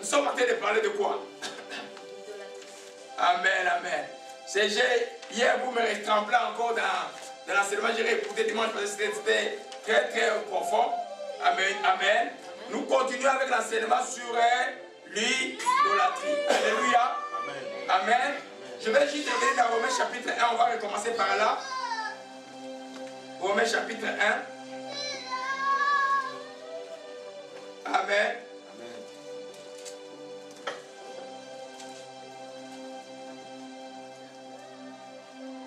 sommes en train de parler de quoi? Amen, amen. Hier, vous me retremplez encore dans l'enseignement. J'ai écouté dimanche parce que c'était très, très profond. Amen, amen. Nous continuons avec l'enseignement sur l'idolâtrie. Alléluia. Amen. Amen. Je vais juste revenir dans Romains chapitre 1. On va recommencer par là. Romains chapitre 1. Amen.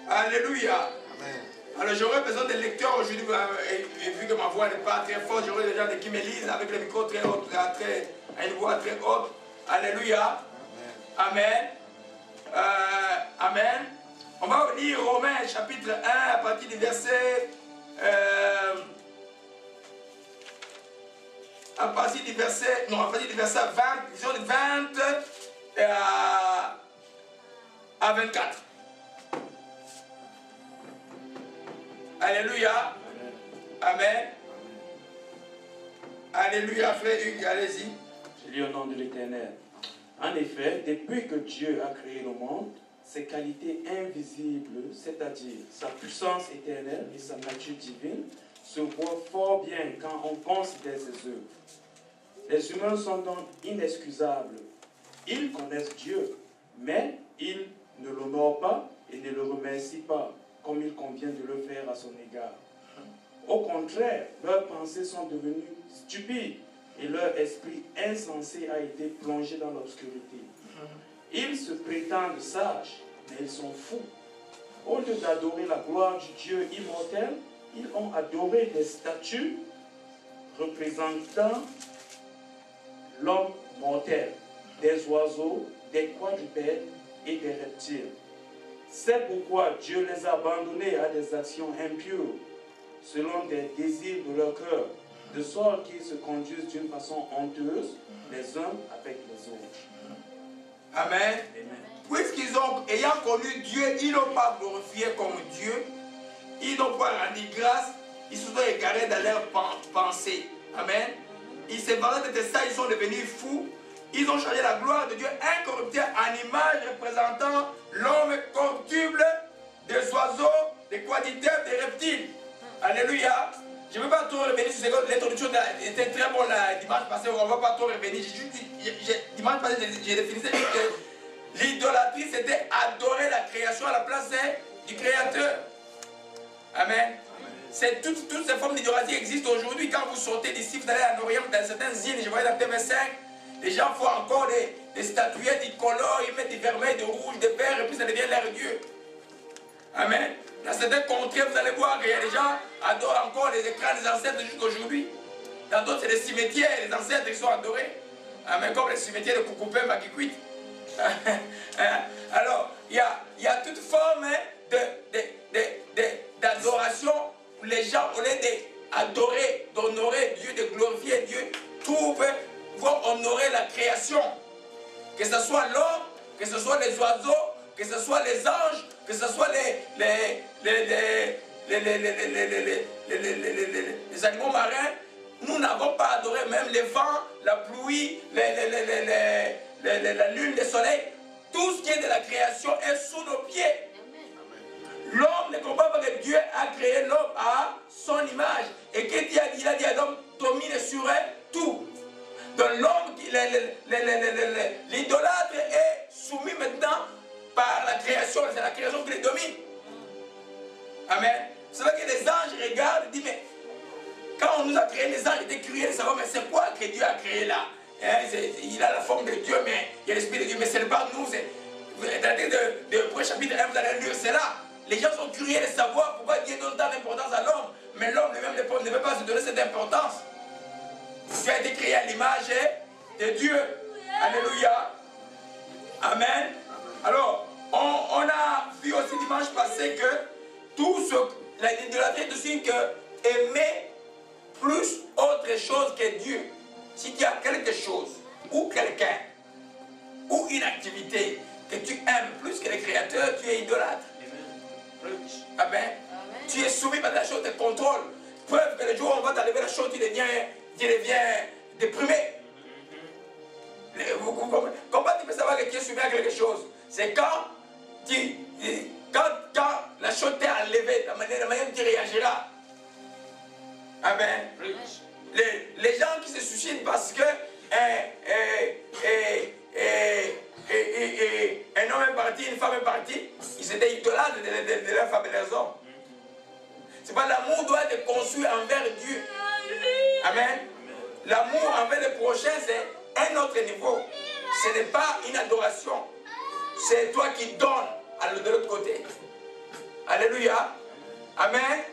Alléluia. Amen. Alors j'aurais besoin de lecteurs aujourd'hui, et vu que ma voix n'est pas très forte, j'aurais des gens qui me lisent avec le micro très haut, à une voix très haute. Alléluia. Amen. Amen. On va lire Romains chapitre 1 à partir du verset... à partir du verset 20, disons du 20 à 24. Alléluia. Amen. Alléluia, frère Hugues, allez-y. Je lis au nom de l'Éternel. En effet, depuis que Dieu a créé le monde, ses qualités invisibles, c'est-à-dire sa puissance éternelle et sa nature divine, se voient fort bien quand on considère ses œuvres. Les humains sont donc inexcusables. Ils connaissent Dieu, mais ils ne l'honorent pas et ne le remercient pas, comme il convient de le faire à son égard. Au contraire, leurs pensées sont devenues stupides et leur esprit insensé a été plongé dans l'obscurité. Ils se prétendent sages, mais ils sont fous. Au lieu d'adorer la gloire du Dieu immortel, ils ont adoré des statues représentant l'homme mortel, des oiseaux, des quadrupèdes et des reptiles. C'est pourquoi Dieu les a abandonnés à des actions impures, selon des désirs de leur cœur, de sorte qu'ils se conduisent d'une façon honteuse, les uns avec les autres. Amen. Puisqu'ils ont, ayant connu Dieu, ils n'ont pas glorifié comme Dieu, ils n'ont pas rendu grâce, ils se sont égarés dans leurs pensées. Amen. Ils se valaient de ça, ils sont devenus fous. Ils ont changé la gloire de Dieu incorruptible en image représentant l'homme corruptible, des oiseaux, des quadrupèdes, des reptiles. Alléluia. Je ne veux pas trop revenir sur l'introduction, était très bon dimanche passé, on ne va pas trop revenir. Dimanche passé, j'ai défini que l'idolâtrie, c'était adorer la création à la place du Créateur. Amen. Toutes ces formes d'idolâtrie existent aujourd'hui. Quand vous sortez d'ici, vous allez en Orient, dans certaines îles, je voyais dans TV5, les gens font encore des statuettes, ils colorent, ils mettent du vermeil, du rouge, du vert, et puis ça devient leur Dieu. Amen. Dans certains contrées, vous allez voir que les gens adorent encore les écrans des ancêtres jusqu'à aujourd'hui. Dans d'autres, c'est les cimetières, les ancêtres qui sont adorés. Amen. Comme les cimetières de Koukoupé, Makikwit. Alors, il y a toute forme d'adoration où les gens, au lieu d'adorer, d'honorer Dieu, de glorifier Dieu, vont honorer la création. Que ce soit l'homme, que ce soit les oiseaux, que ce soit les anges, que ce soit les animaux marins. Nous n'avons pas adoré même les vents, la pluie, la lune, le soleil. Tout ce qui est de la création est sous nos pieds. L'homme ne comprend pas que Dieu a créé l'homme à son image. Et que Dieu a dit, à l'homme, domine sur tout. Donc l'homme, l'idolâtre est soumis maintenant par la création. C'est la création qui les domine. Amen. C'est vrai que les anges regardent et disent, mais quand on nous a créé, les anges étaient curieux de savoir, mais c'est quoi que Dieu a créé là? Il a la forme de Dieu, mais il y a l'esprit de Dieu, mais ce n'est pas nous. Dans le chapitre 1, vous allez lire cela. Les gens sont curieux de savoir pourquoi Dieu donne tant d'importance à l'homme, mais l'homme lui-même ne peut pas se donner cette importance. Tu as été créé à l'image de Dieu. Alléluia. Amen. Alors, on a vu aussi dimanche passé que tout ce, l'idolâtrie est aussi que aimer plus autre chose que Dieu. Si tu as quelque chose, ou quelqu'un, ou une activité que tu aimes plus que le Créateur, tu es idolâtre. Amen. Tu es soumis par la chose de contrôle. Preuve que le jour où on va t'enlever la chose, tu deviens déprimé. Comment tu peux savoir que tu es soumis à quelque chose? C'est quand la chose t'est enlevée, la manière dont tu réagiras. Amen. Les gens qui se suicident parce que un homme est parti, une femme est partie, ils étaient idolâtres de leur femme et de leurs hommes. C'est pas l'amour doit être construit envers Dieu. Amen. L'amour envers le prochain, c'est un autre niveau. Ce n'est pas une adoration. C'est toi qui donnes de l'autre côté. Alléluia. Amen.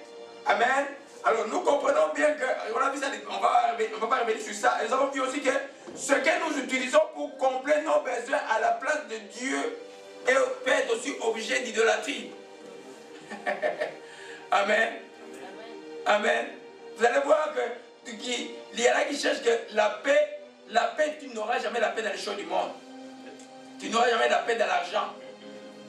Amen. Alors nous comprenons bien que, on a vu ça, on ne va pas revenir sur ça. Nous avons vu aussi que ce que nous utilisons pour combler nos besoins à la place de Dieu peut être aussi objet d'idolâtrie. Amen. Amen. Vous allez voir que il y en a qui cherchent que la paix, tu n'auras jamais la paix dans les choses du monde. Tu n'auras jamais la paix dans l'argent.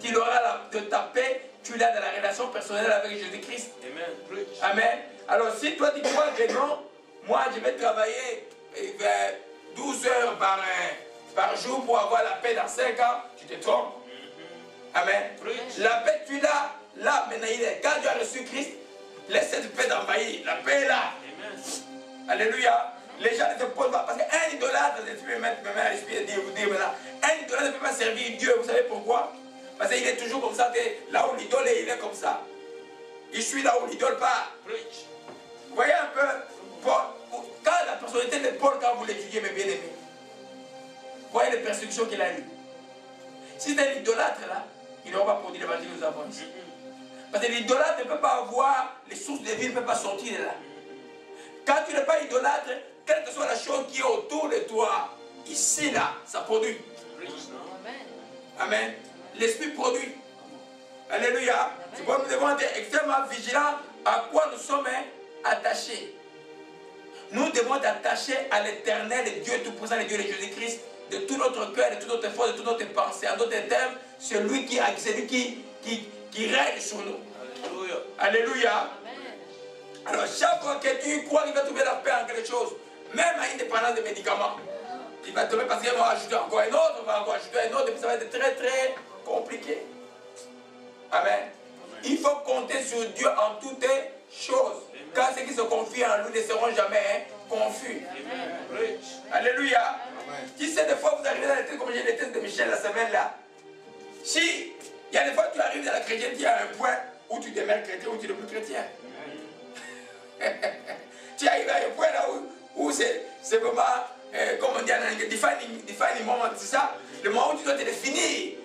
Tu l'auras de ta paix, tu l'as dans la relation personnelle avec Jésus-Christ. Amen. Amen. Alors si toi tu crois que non, moi je vais travailler 12 heures par jour pour avoir la paix dans 5 ans, tu te trompes. Amen. La paix tu l'as là, maintenant il est. Quand tu as reçu Christ, laisse cette paix t'envahir. La paix est là. Amen. Alléluia. Les gens ne se posent pas. Parce qu'un idolâtre, je vais mettre ma main à l'esprit et vous dire maintenant, un idolâtre ne peut pas servir Dieu. Vous savez pourquoi? Parce qu'il est toujours comme ça. Là où l'idole est, il est comme ça. Il suit là où l'idole part. Vous voyez un peu Paul, quand la personnalité de Paul, quand vous l'étudiez, mes bien-aimés, vous voyez les persécutions qu'il a eues. Si c'est un idolâtre là, il n'aura pas produit l'évangile que nous avons ici. Parce que l'idolâtre ne peut pas avoir les sources de vie, ne peut pas sortir de là. Quand tu n'es pas idolâtre, quelle que soit la chose qui est autour de toi, ici là, ça produit. Amen. L'esprit produit. Alléluia. C'est pourquoi nous devons être extrêmement vigilants à quoi nous sommes attachés. Nous devons être attachés à l'éternel, le Dieu tout-puissant, le Dieu de Jésus-Christ, de tout notre cœur, de toute notre force, de toute notre pensée. En d'autres termes, celui qui règne sur nous. Alléluia. Alléluia. Amen. Alors chaque fois que tu crois qu'il va trouver la paix en quelque chose, même à une dépendance de médicaments, il va tomber parce qu'il va ajouter encore un autre, on va encore ajouter un autre, et puis ça va être très très compliqué. Amen. Il faut compter sur Dieu en toutes choses. Car ceux qui se confient en lui ne seront jamais confus. Amen. Alléluia. Amen. Tu sais, des fois vous arrivez dans les tests, comme j'ai les tests de Michel la semaine là. Si il y a des fois tu arrives dans la chrétienté à un point où tu demeures chrétien ou tu n'es plus chrétien. Tu arrives à un point là où c'est vraiment, comme on dit en anglais, defining moment, c'est ça. Le moment où tu dois te définir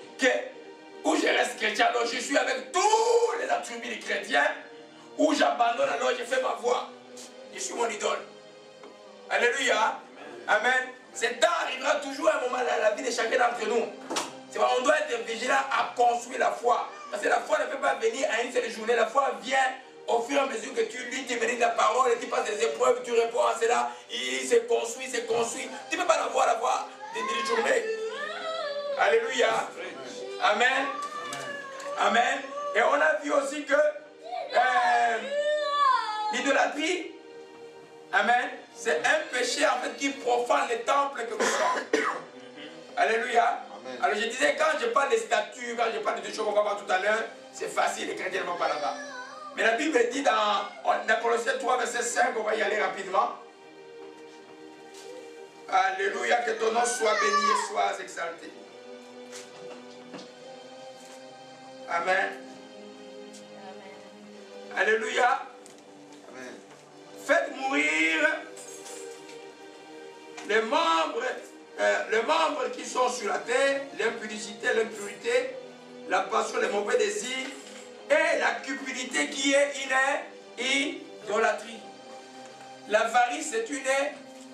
où je reste chrétien, alors je suis avec tous les attributs des chrétiens, où j'abandonne, alors je fais ma voix. Je suis mon idole. Alléluia. Amen. C'est temps arrivera toujours un moment dans la vie de chacun d'entre nous. On doit être vigilant à construire la foi. Parce que la foi ne peut pas venir à une seule journée. La foi vient au fur et à mesure que tu lis, tu médites la parole, et tu passes des épreuves, tu réponds à cela, il se construit, se construit. Tu ne peux pas l'avoir d'une journée. Alléluia. Amen. Amen. Et on a vu aussi que l'idolâtrie, amen, c'est un péché en fait qui profane les temples que nous sommes. Alléluia. Amen. Alors je disais, quand je parle des statues, quand je parle de choses qu'on va voir tout à l'heure, c'est facile, les chrétiens ne vont pas là-bas. Mais la Bible dit dans Colossiens 3, verset 5, on va y aller rapidement. Alléluia, que ton nom soit béni et soit exalté. Amen. Amen. Alléluia. Amen. Faites mourir les membres qui sont sur la terre, l'impudicité, l'impureté, la passion, les mauvais désirs et la cupidité qui est une idolâtrie. L'avarice c'est une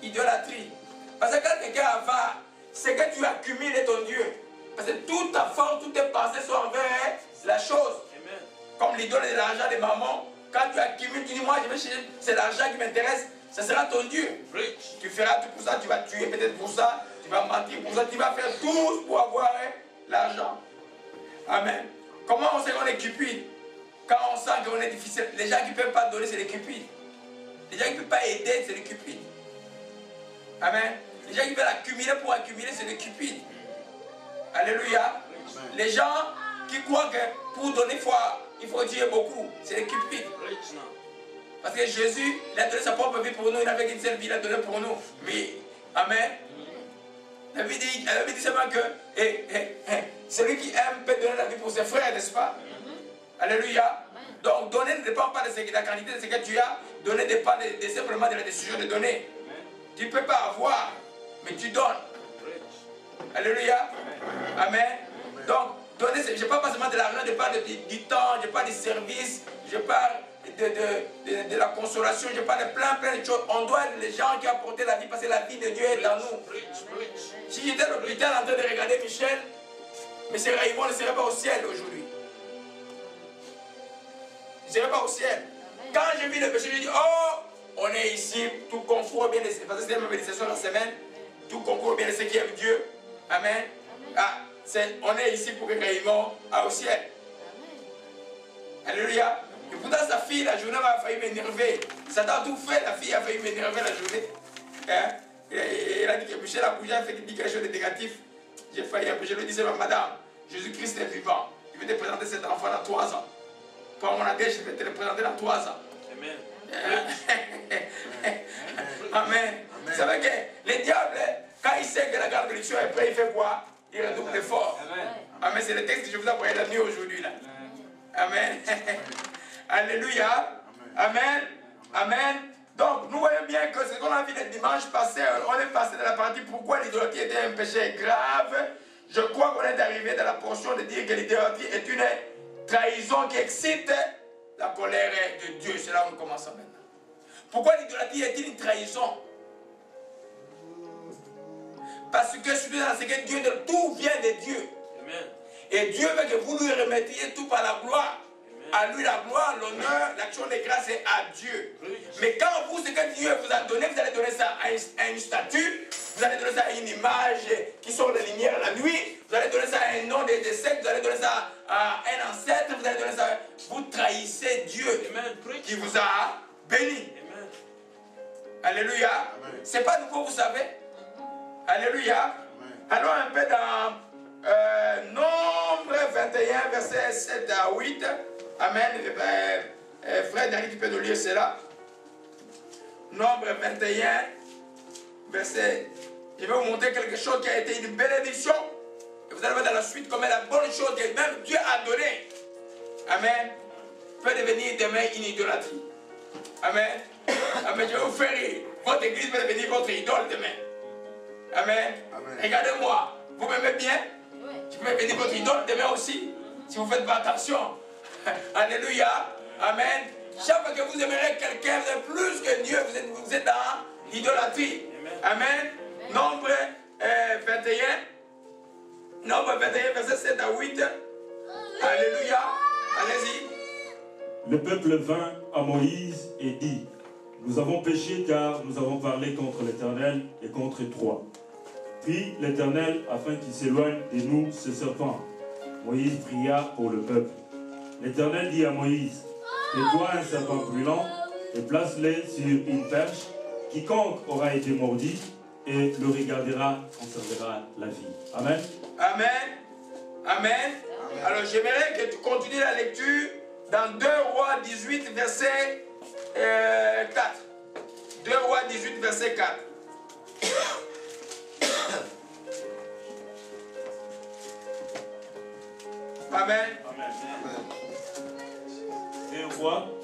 idolâtrie. Parce que quand quelqu'un avare, c'est que tu accumules ton Dieu. Parce que toute ta force, toutes tes pensées sont envers la chose. Amen. Comme l'idole de l'argent de maman. Quand tu accumules, tu dis, moi je vais chercher, c'est l'argent qui m'intéresse. Ce sera ton Dieu. Rich. Tu feras tout pour ça, tu vas tuer peut-être pour ça, tu vas mentir pour ça, tu vas faire tout pour avoir l'argent. Amen. Comment on sait qu'on est cupide? Quand on sent qu'on est difficile, les gens qui ne peuvent pas donner, c'est les cupides. Les gens qui ne peuvent pas aider, c'est les cupides. Amen. Les gens qui veulent accumuler pour accumuler, c'est des cupides. Alléluia. Les gens qui croient que pour donner foi, il faut dire beaucoup, c'est des cupides. Parce que Jésus, il a donné sa propre vie pour nous, il n'avait qu'une seule vie, il a donné pour nous. Mais, amen. La Bible dit seulement que celui qui aime peut donner la vie pour ses frères, n'est-ce pas? Alléluia. Donc, donner ne dépend pas de la quantité de ce que tu as. Donner dépend simplement de la décision de donner. Tu ne peux pas avoir, mais tu donnes. Alléluia. Amen. Donc, donner, je ne parle pas seulement de l'argent, je parle du temps, je parle du service, je parle de la consolation, je parle de plein de choses. On doit être les gens qui ont apporté la vie parce que la vie de Dieu est dans nous. Si j'étais à l'hôpital en train de regarder Michel, M. Raymond ne serait pas au ciel aujourd'hui. Il ne serait pas au ciel. Quand j'ai vu le péché, j'ai dit, oh, on est ici, tout concourt bien, parce que c'était ma méditation la semaine, tout concourt bien de ceux qui aiment Dieu. Amen. Ah, on est ici pour que Raymond aille au ciel. Alléluia. Et pourtant, sa fille, la journée, a failli m'énerver. Satan a tout fait, la fille a failli m'énerver la journée. Hein? Et elle a dit que Michel a bougé, a fait dit quelque chose de négatif. J'ai failli un peu. Je lui disais, madame, Jésus-Christ est vivant. Je vais te présenter cet enfant dans 3 ans. Pour mon adresse, je vais te le présenter dans 3 ans. Amen. Amen. Vous savez que les diables, quand il sait que la grande bénédiction est prête, il fait quoi? Il redouble d'efforts. Amen. C'est le texte que je vous ai envoyé la nuit aujourd'hui. Amen. Alléluia. Amen. Amen. Donc, nous voyons bien que ce qu'on a vu le dimanche passé, on est passé dans la partie pourquoi l'idolâtrie était un péché grave. Je crois qu'on est arrivé dans la portion de dire que l'idolâtrie est une trahison qui excite la colère de Dieu. C'est là où nous commençons maintenant. Pourquoi l'idolâtrie est une trahison? Parce que celui dans ce que Dieu, tout vient de Dieu. Amen. Et Dieu veut que vous lui remettiez tout par la gloire. À lui la gloire, l'honneur, l'action de grâce est à Dieu. Mais quand vous, ce que Dieu vous a donné, vous allez donner ça à une statue, vous allez donner ça à une image qui sort de lumière la nuit, vous allez donner ça à un nom de secte, vous allez donner ça à un ancêtre, vous allez donner ça. Vous trahissez Dieu qui vous a béni. Alléluia. C'est pas nouveau, vous savez. Alléluia. Allons un peu dans Nombre 21, versets 7 à 8. Amen. Frère Daniel, tu peux nous lire cela. Nombre 21, verset. Je vais vous montrer quelque chose qui a été une bénédiction. Et vous allez voir dans la suite comment la bonne chose que même Dieu a donnée. Amen. Peut devenir demain une idolâtrie. Amen. Amen. Je vais vous faire rire. Votre église peut devenir votre idole demain. Amen. Regardez-moi. Vous m'aimez bien? Je peux devenir votre idole demain aussi. Si vous ne faites pas attention. Alléluia. Amen. Chaque fois que vous aimerez quelqu'un, vous êtes plus que Dieu, vous êtes dans l'idolâtrie. Amen. Nombre 21. Nombre 21, verset 7 à 8. Alléluia. Allez-y. Le peuple vint à Moïse et dit, nous avons péché car nous avons parlé contre l'Éternel et contre toi. Puis l'Éternel, afin qu'il s'éloigne de nous ce serpent. Moïse pria pour le peuple. L'Éternel dit à Moïse, fais-toi un serpent brûlant et place-le sur une perche. Quiconque aura été mordu et le regardera conservera la vie. Amen. Amen. Amen. Alors j'aimerais que tu continues la lecture dans 2 Rois 18, verset 4. 2 Rois 18, verset 4. Amen. Amen. 2 Rois